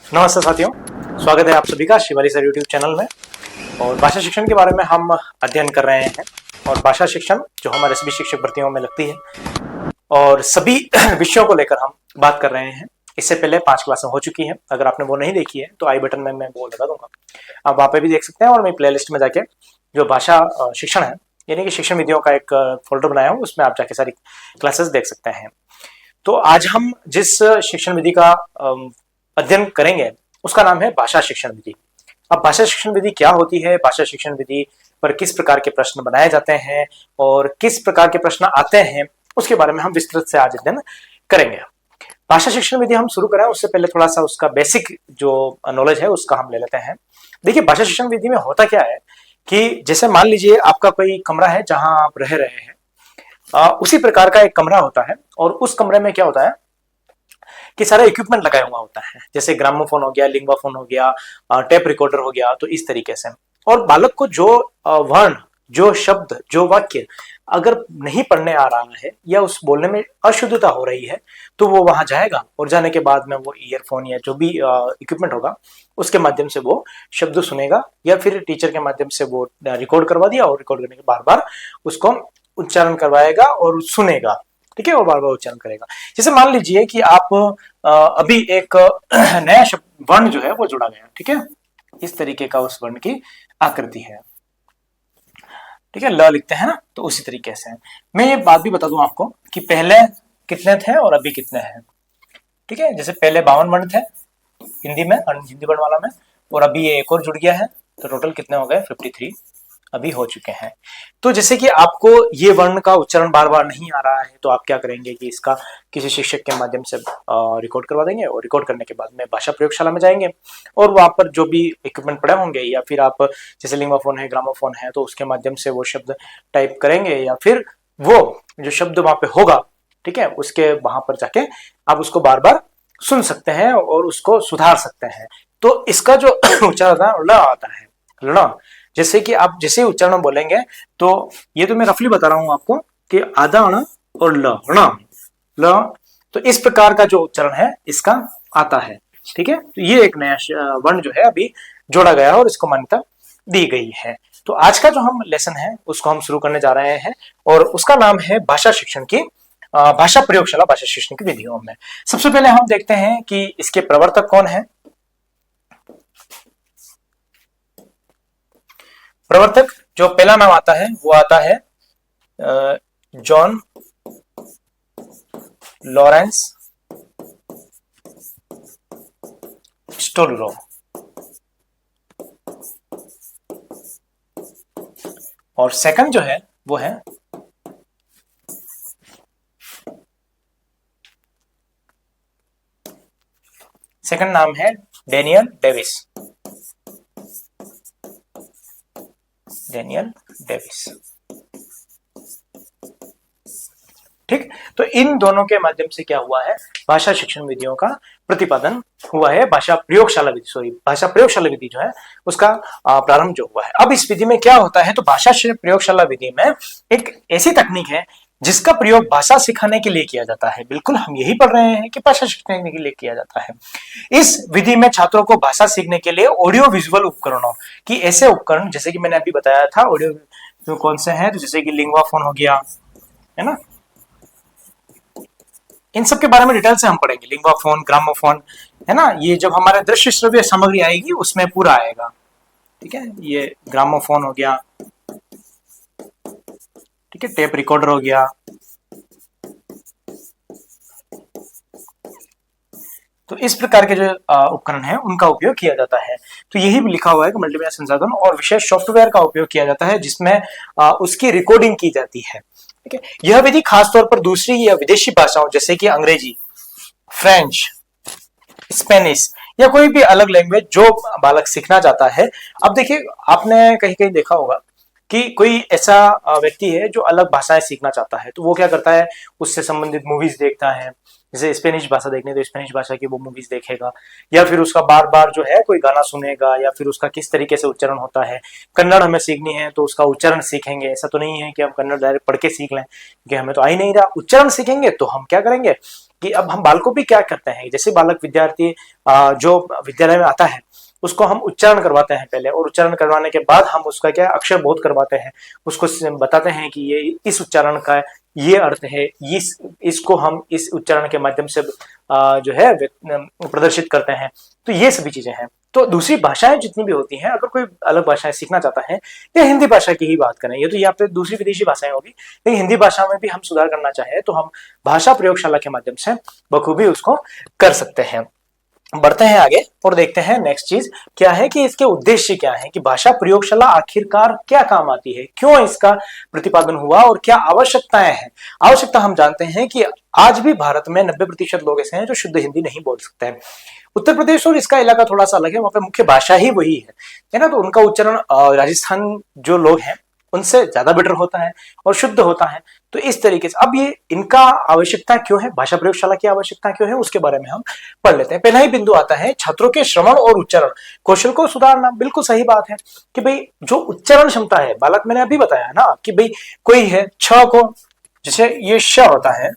नमस्ते साथियों, स्वागत है आप सभी का शिवाली सर यूट्यूब चैनल में। और भाषा शिक्षण के बारे में हम अध्ययन कर रहे हैं। और भाषा शिक्षण जो हमारे सभी शिक्षक भर्तियों में लगती है और सभी विषयों को लेकर हम बात कर रहे हैं। इससे पहले 5 क्लासें हो चुकी हैं। अगर आपने वो नहीं देखी है तो आई बटन में मैं वो लगा दूंगा, आप वहाँ पे भी देख सकते हैं। और मैं प्लेलिस्ट में जाके जो भाषा शिक्षण है यानी कि शिक्षण विधियों का एक फोल्डर बनाया हूँ, उसमें आप जाके सारी क्लासेस देख सकते हैं। तो आज हम जिस शिक्षण विधि का अध्ययन करेंगे उसका नाम है भाषा शिक्षण विधि। अब भाषा शिक्षण विधि क्या होती है, भाषा शिक्षण विधि पर किस प्रकार के प्रश्न बनाए जाते हैं और किस प्रकार के प्रश्न आते हैं, उसके बारे में हम विस्तृत से आज अध्ययन करेंगे। भाषा शिक्षण विधि हम शुरू करें उससे पहले थोड़ा सा उसका बेसिक जो नॉलेज है उसका हम ले लेते हैं। देखिए, भाषा शिक्षण विधि में होता क्या है कि जैसे मान लीजिए आपका कोई कमरा है जहां आप रह रहे हैं, उसी प्रकार का एक कमरा होता है और उस कमरे में क्या होता है कि सारा इक्विपमेंट लगाया हुआ होता है, जैसे ग्रामोफोन हो गया, लिंगवाफोन हो गया, टेप रिकॉर्डर हो गया। तो इस तरीके से और बालक को जो वर्ण, जो शब्द, जो वाक्य अगर नहीं पढ़ने आ रहा है या उस बोलने में अशुद्धता हो रही है तो वो वहां जाएगा और जाने के बाद में वो ईयरफोन या जो भी इक्विपमेंट होगा उसके माध्यम से वो शब्द सुनेगा या फिर टीचर के माध्यम से वो रिकॉर्ड करवा दिया और रिकॉर्ड करने के बार बार उसको उच्चारण करवाएगा और सुनेगा। ठीक है, और बार बार उच्चारण करेगा। जैसे मान लीजिए कि आप अभी एक नया शब्द वर्ण जो है वो जुड़ा गया, ठीक है, इस तरीके का उस वर्ण की आकृति है, ठीक है, ल लिखते हैं ना, तो उसी तरीके से मैं ये बात भी बता दूं आपको कि पहले कितने थे और अभी कितने हैं। ठीक है, जैसे पहले 52 वर्ण थे हिंदी में, हिंदी वर्ण वाला में, और अभी ये एक और जुड़ गया है, तो टोटल कितने हो गए? 53 अभी हो चुके हैं। तो जैसे कि आपको ये वर्ण का उच्चारण बार बार नहीं आ रहा है तो आप क्या करेंगे कि इसका किसी शिक्षक के माध्यम से रिकॉर्ड करवा देंगे और रिकॉर्ड करने के बाद में भाषा प्रयोगशाला में जाएंगे और वहां पर जो भी इक्विपमेंट पड़े होंगे या फिर आप जैसे लिंगोफोन है, ग्रामोफोन है, तो उसके माध्यम से वो शब्द टाइप करेंगे या फिर वो जो शब्द वहां पे होगा, ठीक है, उसके वहां पर जाके आप उसको बार बार सुन सकते हैं और उसको सुधार सकते हैं। तो इसका जो उच्चारण आता है ल, जैसे कि आप जैसे उच्चारण बोलेंगे तो ये तो मैं रफली बता रहा हूं आपको कि आधा अण और ल, तो इस प्रकार का जो उच्चारण है इसका आता है। ठीक है, तो ये एक नया वर्ण जो है अभी जोड़ा गया है और इसको मान्यता दी गई है। तो आज का जो हम लेसन है उसको हम शुरू करने जा रहे हैं और उसका नाम है भाषा शिक्षण की भाषा प्रयोगशाला, भाषा शिक्षण की विधियों में। सबसे पहले हम देखते हैं कि इसके प्रवर्तक कौन है। प्रवर्तक जो पहला नाम आता है वो आता है जॉन लॉरेंस स्टोलरो, और सेकंड जो है वो है सेकंड नाम है डेनियल डेविस। डेनियल डेविस, ठीक। तो इन दोनों के माध्यम से क्या हुआ है, भाषा शिक्षण विधियों का प्रतिपादन हुआ है। भाषा प्रयोगशाला विधि जो है उसका प्रारंभ जो हुआ है। अब इस विधि में क्या होता है, तो भाषा प्रयोगशाला विधि में एक ऐसी तकनीक है जिसका प्रयोग भाषा सिखाने के लिए किया जाता है। बिल्कुल हम यही पढ़ रहे हैं कि भाषा सीखने के लिए किया जाता है। इस विधि में छात्रों को भाषा सीखने के लिए ऑडियो विजुअल उपकरणों की ऐसे उपकरण, जैसे कि मैंने अभी बताया था ऑडियो तो कौन से हैं, तो जैसे कि लिंगवाफोन हो गया, है ना, इन सब के बारे में डिटेल से हम पढ़ेंगे। लिंगवाफोन, ग्रामोफोन, है ना, ये जब हमारे दृश्य श्रव्य सामग्री आएगी उसमें पूरा आएगा। ठीक है, ये ग्रामोफोन हो गया, ठीक है, टेप रिकॉर्डर हो गया। तो इस प्रकार के जो उपकरण हैं उनका उपयोग किया जाता है। तो यही भी लिखा हुआ है कि मल्टीमीडिया संसाधन और विशेष सॉफ्टवेयर का उपयोग किया जाता है जिसमें उसकी रिकॉर्डिंग की जाती है। ठीक है, यह विधि खासतौर पर दूसरी या विदेशी भाषाओं जैसे कि अंग्रेजी, फ्रेंच, स्पेनिश या कोई भी अलग लैंग्वेज जो बालक सीखना चाहता है। अब देखिए, आपने कहीं कहीं देखा होगा कि कोई ऐसा व्यक्ति है जो अलग भाषाएं सीखना चाहता है, तो वो क्या करता है, उससे संबंधित मूवीज देखता है। जैसे स्पेनिश भाषा देखने तो स्पेनिश भाषा की वो मूवीज देखेगा, या फिर उसका बार बार जो है कोई गाना सुनेगा, या फिर उसका किस तरीके से उच्चारण होता है। कन्नड़ हमें सीखनी है तो उसका उच्चारण सीखेंगे। ऐसा तो नहीं है कि हम कन्नड़ डायरेक्ट पढ़ के सीख लें, क्योंकि हमें तो आ ही नहीं रहा। उच्चारण सीखेंगे तो हम क्या करेंगे, कि अब हम बालकों भी क्या करते हैं, जैसे बालक विद्यार्थी जो विद्यालय में आता है उसको हम उच्चारण करवाते हैं पहले, और उच्चारण करवाने के बाद हम उसका क्या अक्षर बोध करवाते हैं, उसको बताते हैं कि ये इस उच्चारण का ये अर्थ है, इसको हम इस उच्चारण के माध्यम से जो है प्रदर्शित करते हैं। तो ये सभी चीजें हैं। तो दूसरी भाषाएं जितनी भी होती हैं, अगर कोई अलग भाषाएं सीखना चाहता है, या हिंदी भाषा की ही बात करें, ये तो यहाँ पे दूसरी विदेशी भाषाएं होगी, लेकिन हिंदी भाषा में भी हम सुधार करना चाहें तो हम भाषा प्रयोगशाला के माध्यम से बखूबी उसको कर सकते हैं। बढ़ते हैं आगे और देखते हैं नेक्स्ट चीज क्या है कि इसके उद्देश्य क्या है, कि भाषा प्रयोगशाला आखिरकार क्या काम आती है, क्यों इसका प्रतिपादन हुआ और क्या आवश्यकताएं हैं। आवश्यकता हम जानते हैं कि आज भी भारत में 90% लोग ऐसे हैं जो शुद्ध हिंदी नहीं बोल सकते हैं। उत्तर प्रदेश और इसका इलाका थोड़ा सा अलग है, वहां पे मुख्य भाषा ही वही है ना, तो उनका उच्चारण राजस्थान जो लोग हैं उनसे ज्यादा बेटर होता है और शुद्ध होता है। तो इस तरीके से अब ये इनका आवश्यकता क्यों है, भाषा प्रयोगशाला की आवश्यकता क्यों है, उसके बारे में हम पढ़ लेते हैं। पहला ही बिंदु आता है छात्रों के श्रवण और उच्चारण कौशल को सुधारना। बिल्कुल सही बात है कि भाई जो उच्चारण क्षमता है, बालक मैंने अभी बताया ना कि भाई कोई है छ को, जैसे ये श होता है,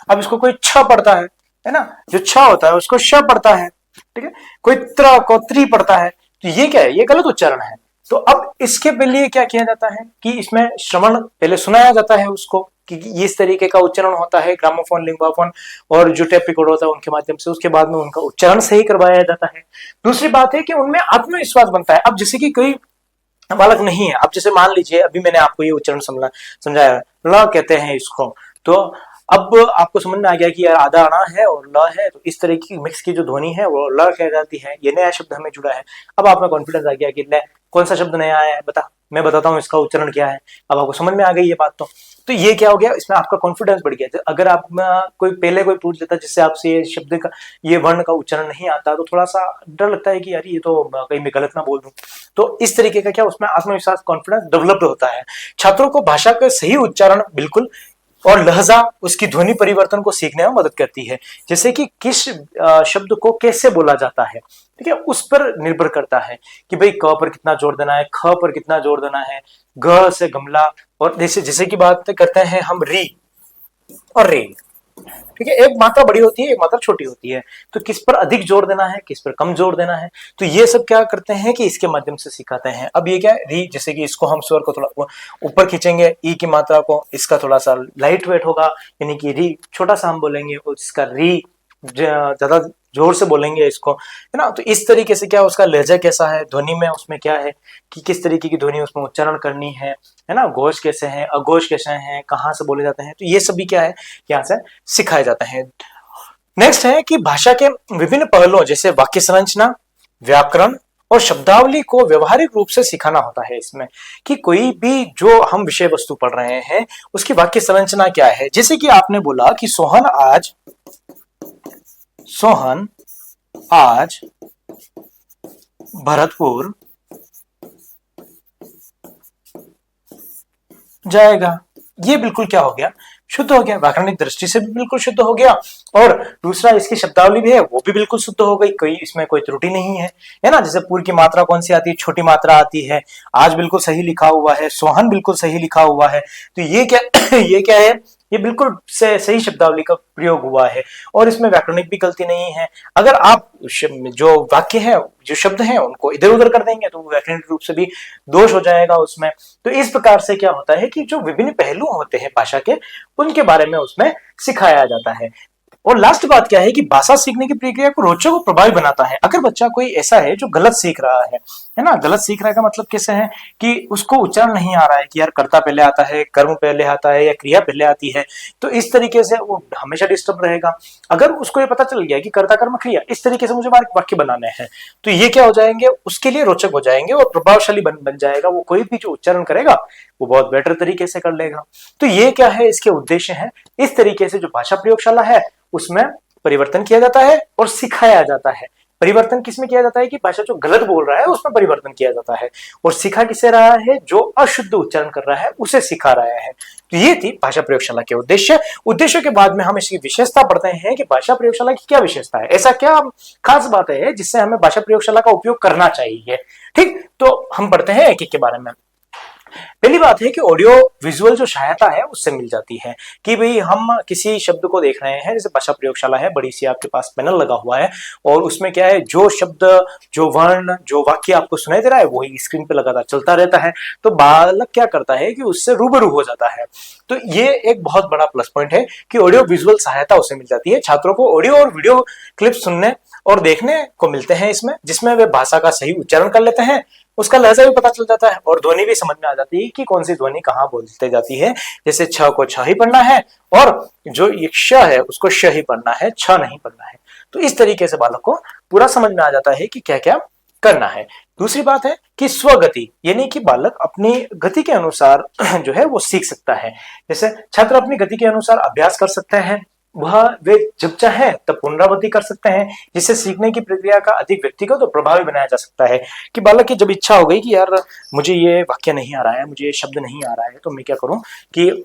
अब इसको कोई छ पढ़ता है ना, जो छ होता है उसको श पढ़ता है, ठीक है, कोई त्र को त्री पढ़ता है, तो ये क्या है, ये गलत उच्चारण है। तो अब इसके लिए क्या किया जाता है कि इसमें श्रवण पहले सुनाया जाता है उसको कि इस तरीके का उच्चारण होता है, ग्रामोफोन, लिंगोफोन और जो टेप रिकॉर्ड होता है उनके माध्यम से, उसके बाद में उनका उच्चारण सही करवाया जाता है। दूसरी बात है कि उनमें आत्मविश्वास बनता है। अब जैसे कि कोई बालक नहीं है, अब जैसे मान लीजिए अभी मैंने आपको ये उच्चारण समझाया, ल कहते हैं इसको, तो अब आपको समझ में आ गया कि यार आधा अणा है और ल है, तो इस तरह की मिक्स की जो ध्वनि है वो ल कह जाती है, ये नया शब्द हमें जुड़ा है। अब आप में कॉन्फिडेंस आ गया कि ले कौन सा शब्द नया आया है, बता, मैं बताता हूँ इसका उच्चारण क्या है। अब आपको समझ में आ गई ये बात। तो ये क्या हो गया, इसमें आपका कॉन्फिडेंस बढ़ गया। अगर आप कोई पहले कोई पूछ लेता जिससे आपसे ये शब्द का, ये वर्ण का उच्चारण नहीं आता, तो थोड़ा सा डर लगता है कि यार ये तो कहीं मैं गलत ना बोल दूं। तो इस तरीके का क्या उसमें आत्मविश्वास, कॉन्फिडेंस डेवलप्ड होता है। छात्रों को भाषा का सही उच्चारण बिल्कुल और लहजा, उसकी ध्वनि परिवर्तन को सीखने में मदद करती है। जैसे कि किस शब्द को कैसे बोला जाता है, ठीक है, उस पर निर्भर करता है कि भाई क पर कितना जोर देना है, ख पर कितना जोर देना है, ग से गमला, और जैसे की बात करते हैं हम री और रे, ठीक है, एक मात्रा बड़ी होती है, एक मात्रा छोटी होती है, तो किस पर अधिक जोर देना है, किस पर कम जोर देना है, तो ये सब क्या करते हैं कि इसके माध्यम से सिखाते हैं। अब ये क्या है, री, जैसे कि इसको हम स्वर को थोड़ा ऊपर खींचेंगे, ई की मात्रा को, इसका थोड़ा सा लाइट वेट होगा, यानी कि री छोटा सा हम बोलेंगे और इसका री ज्यादा जोर से बोलेंगे इसको, है ना। तो इस तरीके से क्या उसका लहजा कैसा है, ध्वनि में उसमें क्या है कि किस तरीके की ध्वनि उसमें उच्चारण करनी है ना, घोष कैसे हैं, अघोष कैसे हैं, कहाँ से बोले जाते हैं, तो ये सभी क्या है यहाँ से सिखाए जाते हैं। नेक्स्ट है कि भाषा के विभिन्न पहलुओं जैसे वाक्य संरचना, व्याकरण और शब्दावली को व्यवहारिक रूप से सिखाना होता है इसमें, कि कोई भी जो हम विषय वस्तु पढ़ रहे हैं उसकी वाक्य संरचना क्या है। जैसे कि आपने बोला कि सोहन आज भरतपुर जाएगा, ये बिल्कुल क्या हो गया, शुद्ध हो गया, व्याकरणिक दृष्टि से भी बिल्कुल शुद्ध हो गया, और दूसरा इसकी शब्दावली भी है वो भी बिल्कुल शुद्ध हो गई, कोई इसमें कोई त्रुटि नहीं है ना। जैसे पूर्व की मात्रा कौन सी आती है, छोटी मात्रा आती है, आज बिल्कुल सही लिखा हुआ है, सोहन बिल्कुल सही लिखा हुआ है, तो ये क्या है, ये बिल्कुल सही शब्दावली का प्रयोग हुआ है, और इसमें व्याकरणिक भी गलती नहीं है। अगर आप जो वाक्य है, जो शब्द हैं उनको इधर उधर कर देंगे तो व्याकरणिक रूप से भी दोष हो जाएगा उसमें। तो इस प्रकार से क्या होता है कि जो विभिन्न पहलू होते हैं भाषा के, उनके बारे में उसमें सिखाया जाता है। और लास्ट बात क्या है कि भाषा सीखने की प्रक्रिया को रोचक और प्रभावी बनाता है। अगर बच्चा कोई ऐसा है जो गलत सीख रहा है ना, गलत सीख रहा है का मतलब कैसे है कि उसको उच्चारण नहीं आ रहा है कि यार कर्ता पहले आता है, कर्म पहले आता है या क्रिया पहले आती है, तो इस तरीके से वो हमेशा डिस्टर्ब रहेगा। अगर उसको ये पता चल गया कि कर्ता कर्म क्रिया इस तरीके से मुझे वाक्य बनाने हैं, तो ये क्या हो जाएंगे, उसके लिए रोचक हो जाएंगे और प्रभावशाली बन जाएगा। वो कोई भी जो उच्चारण करेगा वो बहुत बेटर तरीके से कर लेगा। तो ये क्या है, इसके उद्देश्य है। इस तरीके से जो भाषा प्रयोगशाला है उसमें परिवर्तन किया जाता है और सिखाया जाता है। परिवर्तन किसमें किया जाता है कि भाषा जो गलत बोल रहा है उसमें परिवर्तन किया जाता है, और सिखा किसे रहा है, जो अशुद्ध उच्चारण कर रहा है उसे सिखा रहा है। तो ये थी भाषा प्रयोगशाला के उद्देश्य के बाद में हम इसकी विशेषता पढ़ते हैं कि भाषा प्रयोगशाला की क्या विशेषता है, ऐसा क्या खास बात है जिससे हमें भाषा प्रयोगशाला का उपयोग करना चाहिए। ठीक, तो हम पढ़ते हैं एक एक के बारे में। पहली बात है कि ऑडियो विजुअल जो सहायता है उससे मिल जाती है कि भाई हम किसी शब्द को देख रहे हैं, जैसे भाषा प्रयोगशाला है, बड़ी सी आपके पास पैनल लगा हुआ है और उसमें क्या है, जो शब्द, जो वर्ण, जो वाक्य आपको सुनाई दे रहा है वही स्क्रीन पे लगातार चलता रहता है। तो बालक क्या करता है कि उससे रूबरू हो जाता है। तो ये एक बहुत बड़ा प्लस पॉइंट है कि ऑडियो विजुअल सहायता उसे मिल जाती है। छात्रों को ऑडियो और वीडियो क्लिप सुनने और देखने को मिलते हैं इसमें, जिसमें वे भाषा का सही उच्चारण कर लेते हैं, उसका लहजा भी पता चल जाता है और ध्वनि भी समझ में आ जाती है कि कौन सी ध्वनि कहाँ बोलते जाती है। जैसे छ को छ ही पढ़ना है और जो ये श है उसको श ही पढ़ना है, छ नहीं पढ़ना है। तो इस तरीके से बालक को पूरा समझ में आ जाता है कि क्या क्या करना है। दूसरी बात है कि स्वगति, यानी कि बालक अपनी गति के अनुसार जो है वो सीख सकता है। जैसे छात्र अपनी गति के अनुसार अभ्यास कर सकते हैं, वह वे जब चाहे तब पुनरावृत्ति कर सकते हैं, जिससे सीखने की प्रक्रिया का अधिक व्यक्तिगत और प्रभावी बनाया जा सकता है। कि बालक की जब इच्छा हो गई कि यार मुझे ये वाक्य नहीं आ रहा है, मुझे ये शब्द नहीं आ रहा है, तो मैं क्या करूं कि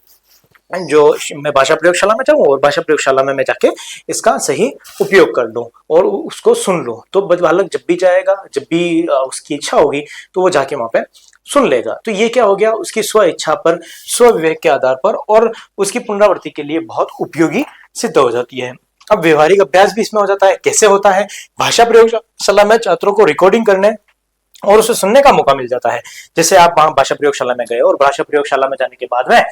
जो मैं भाषा प्रयोगशाला में जाऊं और भाषा प्रयोगशाला में मैं जाके इसका सही उपयोग कर लूं और उसको सुन लूं। तो बालक जब भी जाएगा, जब भी उसकी इच्छा होगी तो वो जाके वहां पे सुन लेगा। तो ये क्या हो गया, उसकी स्व इच्छा पर, स्व विवेक के आधार पर और उसकी पुनरावृत्ति के लिए बहुत उपयोगी सिद्ध हो जाती है। अब व्यवहारिक अभ्यास भी इसमें हो जाता है। कैसे होता है, भाषा प्रयोगशाला में छात्रों को रिकॉर्डिंग करने और उसे सुनने का मौका मिल जाता है। जैसे आप वहां भाषा प्रयोगशाला में गए और भाषा प्रयोगशाला में जाने के बाद में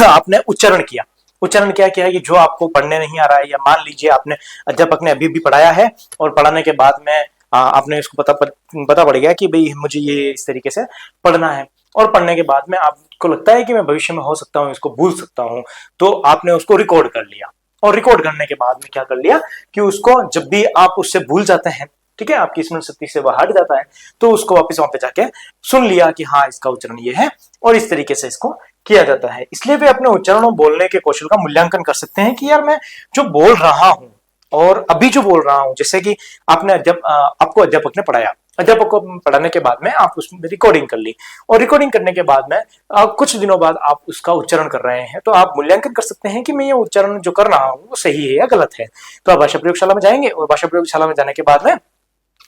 आपने उच्चारण किया। उच्चारण क्या किया कि जो आपको पढ़ने नहीं आ रहा है, या मान लीजिए आपने अध्यापक ने अभी भी पढ़ाया है और पढ़ाने के बाद में आपने इसको पता पड़ गया कि भाई मुझे ये इस तरीके से पढ़ना है, और पढ़ने के बाद में आपको लगता है कि मैं भविष्य में हो सकता हूँ इसको भूल सकता हूँ, तो आपने उसको रिकॉर्ड कर लिया। और रिकॉर्ड करने के बाद में क्या कर लिया कि उसको जब भी आप उससे भूल जाते हैं, ठीक है, आपकी स्मरण शक्ति से वह हट जाता है, तो उसको वापस वहां पे जाके सुन लिया कि हाँ इसका उच्चारण ये है, और इस तरीके से इसको किया जाता है। इसलिए वे अपने उच्चारण और बोलने के कौशल का मूल्यांकन कर सकते हैं कि यार मैं जो बोल रहा हूं और अभी जो बोल रहा हूं, जैसे कि आपको अध्यापक ने पढ़ाया, अध्यापक को पढ़ाने के बाद में आप उसमें रिकॉर्डिंग कर ली, और रिकॉर्डिंग करने के बाद में कुछ दिनों बाद आप उसका उच्चारण कर रहे हैं, तो आप मूल्यांकन कर सकते हैं कि मैं ये उच्चारण जो कर रहा हूं वो सही है या गलत है। तो आप भाषा प्रयोगशाला में जाएंगे और भाषा प्रयोगशाला में जाने के बाद में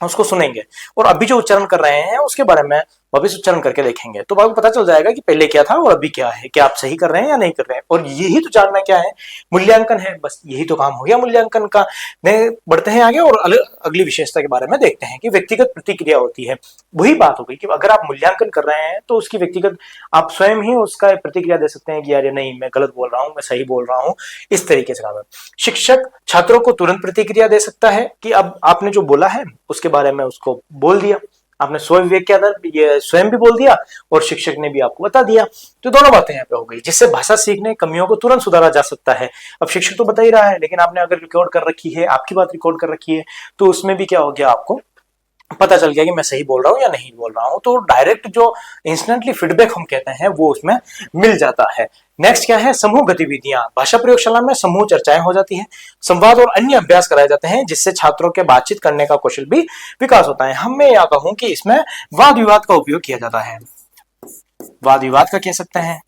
उसको सुनेंगे और अभी जो उच्चारण कर रहे हैं उसके बारे में वापिस उच्चारण करके देखेंगे, तो आपको पता चल जाएगा कि पहले क्या था और अभी क्या है, क्या आप सही कर रहे हैं या नहीं कर रहे हैं। और यही तो जानना क्या है, मूल्यांकन है, बस यही तो काम हो गया मूल्यांकन का। बढ़ते हैं आगे और अगली विशेषता के बारे में देखते हैं कि व्यक्तिगत प्रतिक्रिया होती है। वही बात हो गई कि अगर आप मूल्यांकन कर रहे हैं तो उसकी व्यक्तिगत आप स्वयं ही उसका प्रतिक्रिया दे सकते हैं कि यार नहीं मैं गलत बोल रहा हूं, मैं सही बोल रहा हूं, इस तरीके से काम है। शिक्षक छात्रों को तुरंत प्रतिक्रिया दे सकता है कि अब आपने जो बोला है उसके बारे में उसको बोल दिया, आपने स्व विवेक के आधार ये स्वयं भी बोल दिया और शिक्षक ने भी आपको बता दिया। तो दोनों बातें यहाँ पे हो गई, जिससे भाषा सीखने कमियों को तुरंत सुधारा जा सकता है। अब शिक्षक तो बता ही रहा है, लेकिन आपने अगर रिकॉर्ड कर रखी है, आपकी बात रिकॉर्ड कर रखी है, तो उसमें भी क्या हो गया, आपको पता चल गया कि मैं सही बोल रहा हूं या नहीं बोल रहा हूं। तो डायरेक्ट जो इंस्टेंटली फीडबैक हम कहते हैं वो उसमें मिल जाता है। नेक्स्ट क्या है, समूह गतिविधियां। भाषा प्रयोगशाला में समूह चर्चाएं हो जाती हैं, संवाद और अन्य अभ्यास कराए जाते हैं, जिससे छात्रों के बातचीत करने का कौशल भी विकास होता है। हम मैं यह कहूं कि इसमें वाद विवाद का उपयोग किया जाता है, वाद विवाद का कह सकते हैं,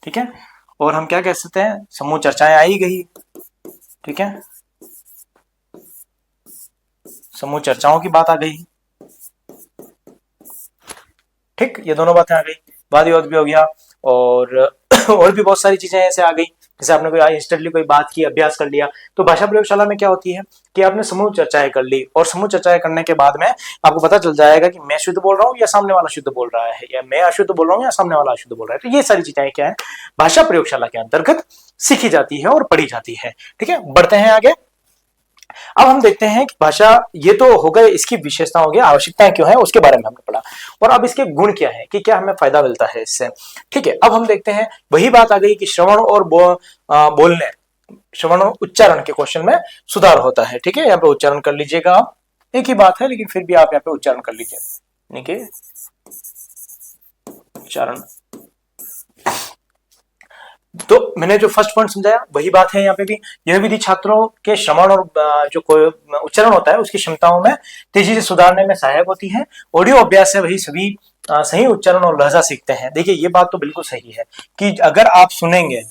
ठीक है। और हम क्या कह सकते हैं, समूह चर्चाएं आई गई, ठीक है, समूह चर्चाओं की बात आ गई, ठीक, ये दोनों बातें आ गई, वाद विवाद भी हो गया। और भी बहुत सारी चीजें ऐसे आ गई, जैसे आपने कोई इंस्टेंटली कोई बात की, अभ्यास कर लिया। तो भाषा प्रयोगशाला में क्या होती है कि आपने समूह चर्चाएं कर ली, और समूह चर्चाएं करने के बाद में आपको पता चल जाएगा कि मैं शुद्ध बोल रहा हूँ या सामने वाला शुद्ध बोल रहा है, या मैं अशुद्ध बोल रहा हूँ या सामने वाला अशुद्ध बोल रहा है। तो ये सारी चीजें क्या है, भाषा प्रयोगशाला के अंतर्गत सीखी जाती है और पढ़ी जाती है, ठीक है। बढ़ते हैं आगे। अब हम देखते हैं कि भाषा, ये तो हो गए इसकी विशेषता हो गया, आवश्यकताएं क्यों है उसके बारे में हमने पढ़ा, और अब इसके गुण क्या है कि क्या हमें फायदा मिलता है इससे, ठीक है। अब हम देखते हैं, वही बात आ गई कि श्रवण और बोलने, श्रवण और उच्चारण के क्वेश्चन में सुधार होता है, ठीक है। यहाँ पे उच्चारण कर लीजिएगा आप, एक ही बात है लेकिन फिर भी आप यहाँ पे उच्चारण कर लीजिए, ठीक है, उच्चारण। तो मैंने जो फर्स्ट पॉइंट समझाया वही बात है यहाँ पे भी। यह विधि छात्रों के श्रवण और जो उच्चारण होता है उसकी क्षमताओं में तेजी से सुधारने में सहायक होती है। ऑडियो अभ्यास से वही सभी सही उच्चारण और लहजा सीखते हैं। देखिए ये बात तो बिल्कुल सही है कि अगर आप सुनेंगे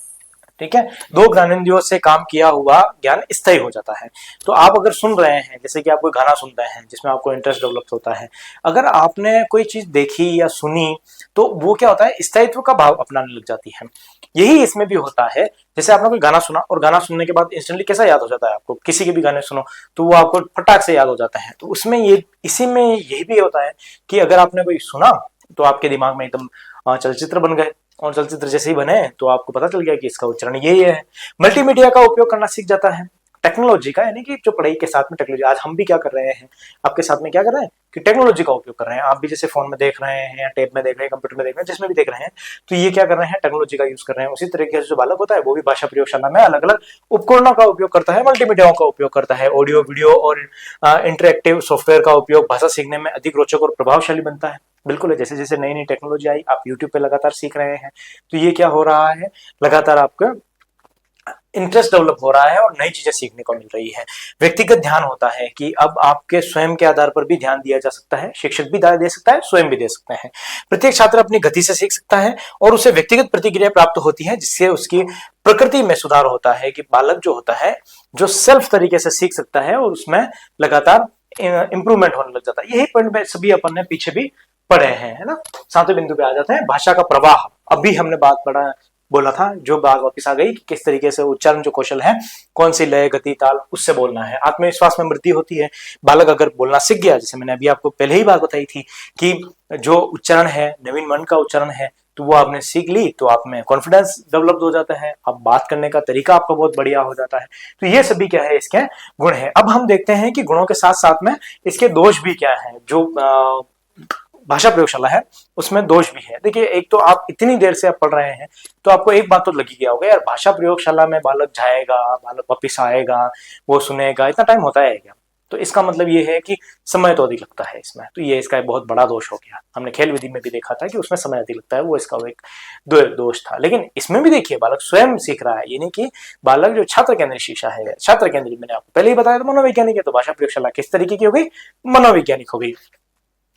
ठीक है, 2 ज्ञानेंद्रियों से काम किया हुआ ज्ञान स्थायी हो जाता है। तो आप अगर सुन रहे हैं, जैसे कि आप कोई गाना सुन रहे हैं जिसमें आपको इंटरेस्ट डेवलप होता है, अगर आपने कोई चीज देखी या सुनी तो वो क्या होता है, स्थायित्व का भाव अपनाने लग जाती है। यही इसमें भी होता है। जैसे आपने कोई गाना सुना और गाना सुनने के बाद इंस्टेंटली कैसा याद हो जाता है आपको, किसी के भी गाने सुनो तो वो आपको फटाक से याद हो जाता है। तो उसमें ये इसी में यही भी होता है कि अगर आपने कोई सुना तो आपके दिमाग में एकदम चलचित्र बन गए, और चलचित्र जैसे ही बने तो आपको पता चल गया कि इसका उच्चारण ये है। मल्टीमीडिया का उपयोग करना सीख जाता है, टेक्नोलॉजी का, यानी कि जो पढ़ाई के साथ में टेक्नोलॉजी, आज हम भी क्या कर रहे हैं आपके साथ में, क्या कर रहे हैं कि टेक्नोलॉजी का उपयोग कर रहे हैं। आप भी जैसे फोन में देख रहे हैं या टैब में देख रहे हैं, कंप्यूटर में देख रहे हैं, जिसमें भी देख रहे हैं, तो ये क्या कर रहे हैं, टेक्नोलॉजी का यूज कर रहे हैं। उसी तरीके से जो बालक होता है वो भी भाषा प्रयोगशाला में अलग अलग उपकरणों का उपयोग करता है, मल्टीमीडिया का उपयोग करता है, ऑडियो वीडियो और इंटरेक्टिव सॉफ्टवेयर का उपयोग भाषा सीखने में अधिक रोचक और प्रभावशाली बनता है। बिल्कुल है, जैसे जैसे नई नई टेक्नोलॉजी आई, आप यूट्यूब पे लगातार सीख रहे हैं, तो ये क्या हो रहा है, लगातार आपका इंटरेस्ट डेवलप हो रहा है और नई चीजें सीखने को मिल रही है। व्यक्तिगत ध्यान होता है कि अब आपके स्वयं के आधार पर भी ध्यान दिया जा सकता है, शिक्षक भी दे सकता है, स्वयं भी दे सकते हैं। प्रत्येक छात्र अपनी गति से सीख सकता है और उसे व्यक्तिगत प्रतिक्रिया प्राप्त होती है, जिससे उसकी प्रकृति में सुधार होता है कि बालक जो होता है जो सेल्फ तरीके से सीख सकता है और उसमें लगातार इंप्रूवमेंट होने लग जाता है। यही पॉइंट में सभी अपन ने पीछे भी पढ़े हैं, है ना। 7वें बिंदु पे आ जाते हैं, भाषा का प्रवाह। अभी हमने बात पढ़ा बोला था, जो बात वापिस आ गई कि किस तरीके से उच्चारण जो कौशल है, कौन सी लय गति ताल उससे बोलना है, आत्मविश्वास में वृद्धि होती है। बालक अगर बोलना सीख गया, जैसे मैंने अभी आपको पहले ही बात बताई थी कि जो उच्चारण है नवीन वर्ण का उच्चारण है, तो वो आपने सीख ली तो आप में कॉन्फिडेंस डेवलप हो जाता है, अब बात करने का तरीका आपका बहुत बढ़िया हो जाता है। तो ये सभी क्या है, इसके गुण है। अब हम देखते हैं कि गुणों के साथ साथ में इसके दोष भी क्या है। जो भाषा प्रयोगशाला है उसमें दोष भी है। देखिए, एक तो आप इतनी देर से आप पढ़ रहे हैं तो आपको एक बात तो लगी गया होगा, यार भाषा प्रयोगशाला में बालक जाएगा, बालक वापिस आएगा, वो सुनेगा, इतना टाइम होता है क्या। तो इसका मतलब ये है कि समय तो अधिक लगता है इसमें, तो ये इसका एक बहुत बड़ा दोष हो गया। हमने खेल विधि में भी देखा था कि उसमें समय अधिक लगता है, वो इसका एक दोष था। लेकिन इसमें भी देखिए बालक स्वयं सीख रहा है, यानी कि बालक जो छात्र केंद्रित शिक्षा है, छात्र केंद्रित मैंने आपको पहले ही बताया था मनोवैज्ञानिक है, तो भाषा प्रयोगशाला किस तरीके की हो गई, मनोवैज्ञानिक हो गई।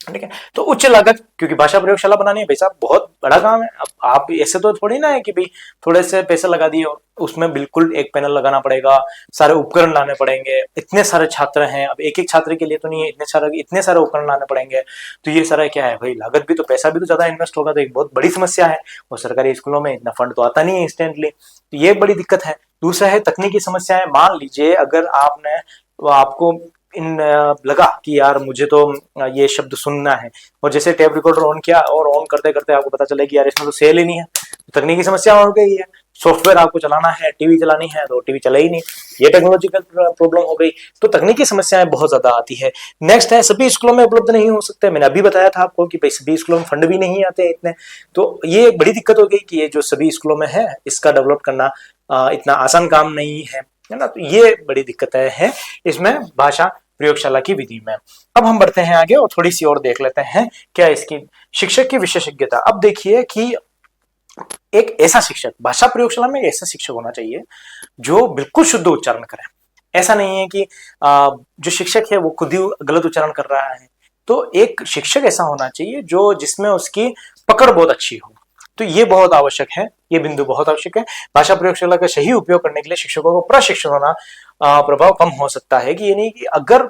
ठीक है, तो उच्च लागत, क्योंकि भाषा प्रयोगशाला बनानी है भाई साहब, बहुत बड़ा काम है। अब आप ऐसे तो थोड़ी ना है कि भाई थोड़े से पैसे लगा दिए, उसमें बिल्कुल एक पैनल लगाना पड़ेगा, सारे उपकरण लाने पड़ेंगे, इतने सारे छात्र हैं, अब एक एक छात्र के लिए तो नहीं है, इतने सारे उपकरण लाने पड़ेंगे। तो ये सारा क्या है भाई, लागत भी, तो पैसा भी तो ज्यादा इन्वेस्ट होगा, तो एक बहुत बड़ी समस्या है। और सरकारी स्कूलों में इतना फंड तो आता नहीं है इंस्टेंटली, तो ये बड़ी दिक्कत है। दूसरा है तकनीकी समस्याएं। मान लीजिए अगर आपको इन लगा कि यार मुझे तो ये शब्द सुनना है, और जैसे टेप रिकॉर्डर ऑन किया और ऑन करते करते आपको पता चला कि यार इसमें तो सेल ही नहीं है, तो तकनीकी समस्या हो गई है। सॉफ्टवेयर आपको चलाना है, टीवी चलानी है तो टीवी चला ही नहीं, ये टेक्नोलॉजिकल प्रॉब्लम हो गई। तो तकनीकी समस्याएं बहुत ज्यादा आती है। नेक्स्ट है, सभी स्कूलों में उपलब्ध नहीं हो सकते। मैंने अभी बताया था आपको कि भाई सभी स्कूलों में फंड भी नहीं आते इतने, तो ये बड़ी दिक्कत हो गई कि ये जो सभी स्कूलों में है इसका डेवलप करना इतना आसान काम नहीं है ना। तो ये बड़ी दिक्कतें हैं इसमें भाषा प्रयोगशाला की विधि में। अब हम बढ़ते हैं आगे और थोड़ी सी और देख लेते हैं क्या इसकी शिक्षक की विशेषज्ञता। अब देखिए कि एक ऐसा शिक्षक, भाषा प्रयोगशाला में ऐसा शिक्षक होना चाहिए जो बिल्कुल शुद्ध उच्चारण करे। ऐसा नहीं है कि जो शिक्षक है वो खुद ही गलत उच्चारण कर रहा है। तो एक शिक्षक ऐसा होना चाहिए जो जिसमें उसकी पकड़ बहुत अच्छी हो। तो ये बहुत आवश्यक है, ये बिंदु बहुत आवश्यक है। भाषा प्रयोगशाला का सही उपयोग करने के लिए शिक्षकों को प्रशिक्षित होना प्रभाव कम हो सकता है कि यानी कि अगर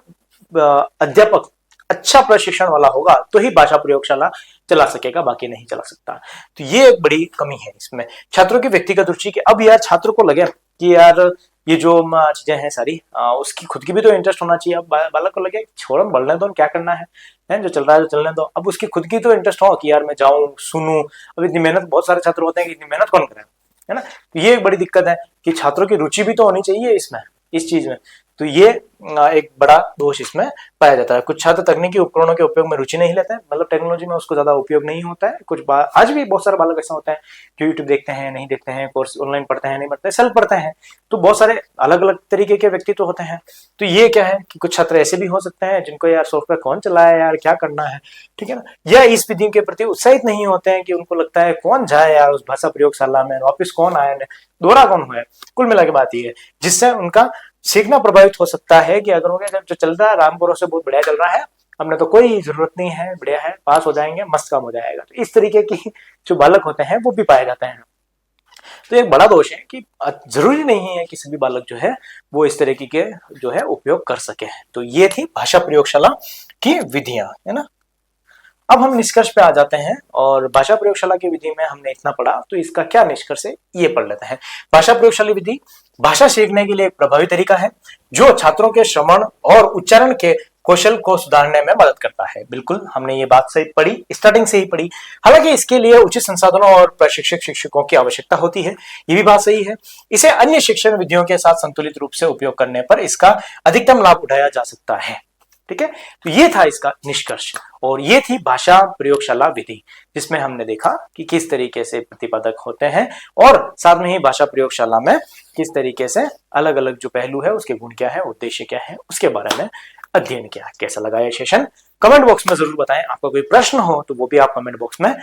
अध्यापक अच्छा प्रशिक्षण वाला होगा तो ही भाषा प्रयोगशाला चला सकेगा, बाकी नहीं चला सकता। तो ये एक बड़ी कमी है इसमें। छात्रों की व्यक्तिगत रुचि के, अब यार छात्र को लगे कि यार ये जो चीजें हैं सारी उसकी खुद की भी तो इंटरेस्ट होना चाहिए। अब बालक को लगे छोड़ो बढ़ने दो, क्या करना है जो चल रहा है तो चलने दो। अब उसकी खुद की तो इंटरेस्ट हो कि यार मैं जाऊं सुनूं। अब इतनी मेहनत, बहुत सारे छात्र होते हैं कि इतनी मेहनत कौन करे, है ना। तो ये एक बड़ी दिक्कत है कि छात्रों की रुचि भी तो होनी चाहिए इसमें, इस चीज में। तो ये एक बड़ा दोष इसमें पाया जाता है। कुछ छात्र तकनीकी उपकरणों के उपयोग में रुचि नहीं लेते हैं, मतलब टेक्नोलॉजी में उसको ज्यादा उपयोग नहीं होता है। आज भी बहुत सारे बालक ऐसा होता है जो यूट्यूब देखते हैं, नहीं देखते हैं, कोर्स ऑनलाइन पढ़ते हैं, नहीं पढ़ते, सेल्फ पढ़ते हैं। तो बहुत सारे अलग अलग तरीके के व्यक्तित्व होते हैं। तो ये क्या है कि कुछ छात्र ऐसे भी हो सकते हैं जिनको यार सॉफ्टवेयर कौन चलाया, यार क्या करना है, ठीक है ना, या इस विधि के प्रति उत्साहित नहीं होते हैं कि उनको लगता है कौन जाए यार उस भाषा प्रयोगशाला में, वापिस कौन आए, दोहरा कौन हुआ है। कुल मिला के बात ये है जिससे उनका सीखना प्रभावित हो सकता है कि अगर हो गया जब जो चल रहा है राम भरोसे बहुत बढ़िया चल रहा है, हमने तो कोई जरूरत नहीं है, बढ़िया है, पास हो जाएंगे, मस्त काम हो जाएगा। तो इस तरीके की जो बालक होते हैं वो भी पाए जाते हैं। तो एक बड़ा दोष है कि जरूरी नहीं है कि सभी बालक जो है वो इस तरीके के जो है उपयोग कर सके। तो ये थी भाषा प्रयोगशाला की विधियां, है ना। अब हम निष्कर्ष पे आ जाते हैं, और भाषा प्रयोगशाला की विधि में हमने इतना पढ़ा, तो इसका क्या निष्कर्ष है ये पढ़ लेते हैं। भाषा प्रयोगशाला विधि भाषा सीखने के लिए एक प्रभावी तरीका है जो छात्रों के श्रवण और उच्चारण के कौशल को सुधारने में मदद करता है। बिल्कुल हमने ये बात सही पढ़ी, स्टार्टिंग से ही पढ़ी। हालांकि इसके लिए उचित संसाधनों और प्रशिक्षक शिक्षकों की आवश्यकता होती है, ये भी बात सही है। इसे अन्य शिक्षण विधियों के साथ संतुलित रूप से उपयोग करने पर इसका अधिकतम लाभ उठाया जा सकता है। ठीक है, तो ये था इसका निष्कर्ष, और ये थी भाषा प्रयोगशाला विधि, जिसमें हमने देखा कि किस तरीके से प्रतिपादक होते हैं, और साथ में ही भाषा प्रयोगशाला में किस तरीके से अलग अलग जो पहलू है, उसके गुण क्या है, उद्देश्य क्या है, उसके बारे में अध्ययन किया। कैसा लगा ये सेशन कमेंट बॉक्स में जरूर बताएं। आपका कोई प्रश्न हो तो वो भी आप कमेंट बॉक्स में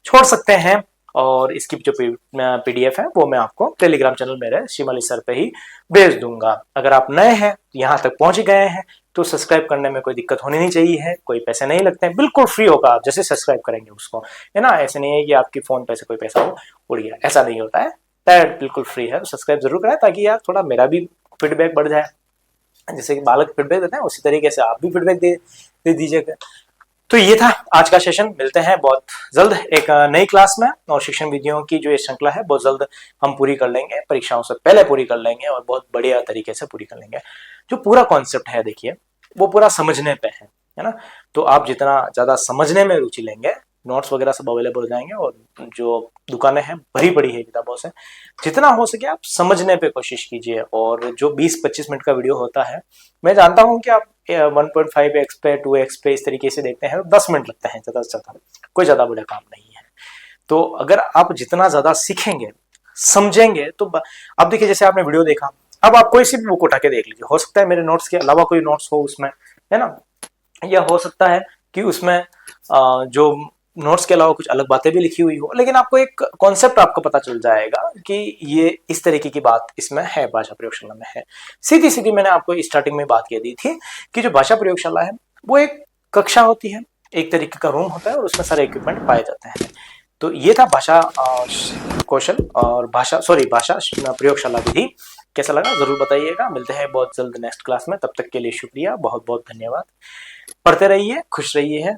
छोड़ सकते हैं, और इसकी जो पीडीएफ है वो मैं आपको टेलीग्राम चैनल मेरे शिवाली सर पे ही भेज दूंगा। अगर आप नए हैं, यहाँ तक पहुंच गए हैं, तो सब्सक्राइब करने में कोई दिक्कत होनी नहीं चाहिए, कोई पैसे नहीं लगते हैं, बिल्कुल फ्री होगा। आप जैसे सब्सक्राइब करेंगे उसको, है ना, ऐसे नहीं है कि आपकी फोन पे से कोई पैसा हो उड़ गया, ऐसा नहीं होता है, डायरेक्ट बिल्कुल फ्री है। सब्सक्राइब जरूर करें ताकि यार थोड़ा मेरा भी फीडबैक बढ़ जाए, जैसे कि बालक फीडबैक देते हैं उसी तरीके से आप भी फीडबैक दे दीजिएगा। तो ये था आज का सेशन। मिलते हैं बहुत जल्द एक नई क्लास में, और शिक्षण विधियों की जो ये श्रृंखला है बहुत जल्द हम पूरी कर लेंगे, परीक्षाओं से पहले पूरी कर लेंगे, और बहुत बढ़िया तरीके से पूरी कर लेंगे। जो पूरा कॉन्सेप्ट है देखिए, वो पूरा समझने पे है ना। तो आप जितना ज्यादा समझने में रुचि लेंगे, नोट्स वगैरह सब अवेलेबल हो जाएंगे, और जो दुकानें हैं भरी पड़ी है किताबों से, जितना हो सके आप समझने पे कोशिश कीजिए। और जो 20-25 मिनट का वीडियो होता है, मैं जानता हूं कि आप 1.5x पे 2x पे इस तरीके से देखते हैं, 10 मिनट लगते हैं ज्यादा से ज्यादा, कोई ज्यादा बड़ा काम नहीं है। तो अगर आप जितना ज्यादा सीखेंगे, समझेंगे, तो अब देखिए जैसे आपने वीडियो देखा, अब आप कोई सी भी बुक उठा के देख लीजिए, हो सकता है मेरे नोट्स के अलावा कोई नोट्स हो उसमें, है ना, या हो सकता है कि उसमें जो नोट्स के अलावा कुछ अलग बातें भी लिखी हुई हो, लेकिन आपको एक कॉन्सेप्ट आपको पता चल जाएगा कि ये इस तरीके की बात इसमें है, भाषा प्रयोगशाला में है। सीधी सीधी मैंने आपको स्टार्टिंग में बात कह दी थी कि जो भाषा प्रयोगशाला है वो एक कक्षा होती है, एक तरीके का रूम होता है, और उसमें सारे इक्विपमेंट पाए जाते हैं। तो ये था भाषा कौशल और भाषा प्रयोगशाला विधि। कैसा लगा जरूर बताइएगा। मिलते हैं बहुत जल्द नेक्स्ट क्लास में, तब तक के लिए शुक्रिया, बहुत बहुत धन्यवाद। पढ़ते रहिए, खुश रहिए।